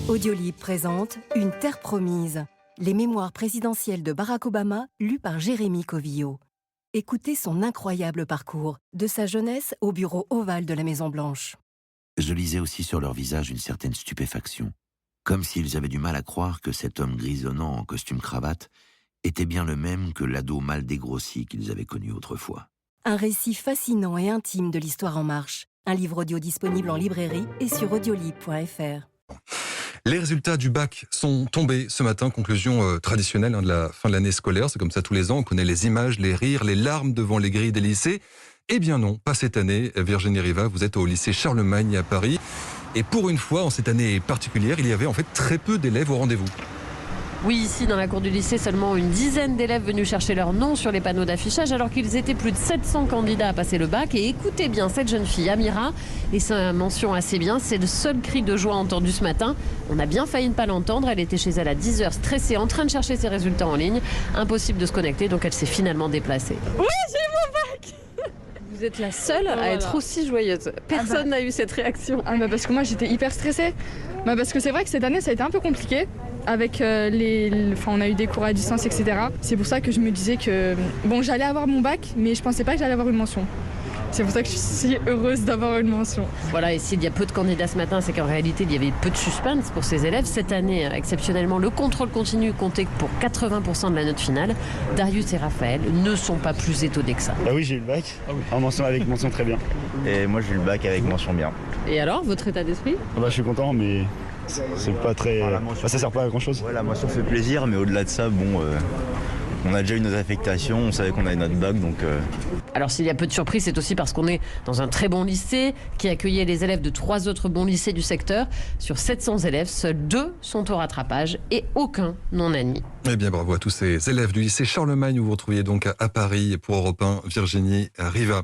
Audiolib présente Une terre promise, les mémoires présidentielles de Barack Obama, lues par Jérémy Covillo. Écoutez son incroyable parcours, de sa jeunesse au bureau ovale de la Maison-Blanche. Je lisais aussi sur leur visage une certaine stupéfaction, comme s'ils avaient du mal à croire que cet homme grisonnant en costume-cravate était bien le même que l'ado mal dégrossi qu'ils avaient connu autrefois. Un récit fascinant et intime de l'histoire en marche. Un livre audio disponible en librairie et sur audiolib.fr. Les résultats du bac sont tombés ce matin, conclusion traditionnelle de la fin de l'année scolaire. C'est comme ça tous les ans, on connaît les images, les rires, les larmes devant les grilles des lycées. Eh bien non, pas cette année. Virginie Riva, vous êtes au lycée Charlemagne à Paris. Et pour une fois, en cette année particulière, il y avait en fait très peu d'élèves au rendez-vous. Oui, ici dans la cour du lycée, seulement une dizaine d'élèves venus chercher leur nom sur les panneaux d'affichage alors qu'ils étaient plus de 700 candidats à passer le bac. Et écoutez bien cette jeune fille, Amira, et sa mention assez bien, c'est le seul cri de joie entendu ce matin. On a bien failli ne pas l'entendre, elle était chez elle à 10h stressée, en train de chercher ses résultats en ligne. Impossible de se connecter, donc elle s'est finalement déplacée. Oui, j'ai mon bac! Vous êtes la seule à être aussi joyeuse. Personne n'a eu cette réaction. Parce que moi j'étais hyper stressée. Parce que c'est vrai que cette année ça a été un peu compliqué. Avec on a eu des cours à distance, etc. C'est pour ça que je me disais que j'allais avoir mon bac, mais je pensais pas que j'allais avoir une mention. C'est pour ça que je suis heureuse d'avoir une mention. Voilà, et s'il y a peu de candidats ce matin, c'est qu'en réalité, il y avait peu de suspense pour ces élèves. Cette année, exceptionnellement, le contrôle continu comptait pour 80% de la note finale. Darius et Raphaël ne sont pas plus étonnés que ça. Bah oui, j'ai eu le bac, en mention avec mention très bien. Et moi j'ai eu le bac avec mention bien. Et alors, votre état d'esprit ? Je suis content, mais c'est pas très... ça sert pas à grand chose. Ouais, la mention fait plaisir, mais au-delà de ça, on a déjà eu nos affectations, on savait qu'on avait notre bac, donc... Alors s'il y a peu de surprises, c'est aussi parce qu'on est dans un très bon lycée qui accueillait les élèves de 3 autres bons lycées du secteur. Sur 700 élèves, seuls 2 sont au rattrapage et aucun non admis. Eh bien bravo à tous ces élèves du lycée Charlemagne où vous vous retrouviez donc à Paris pour Europe 1, Virginie Riva.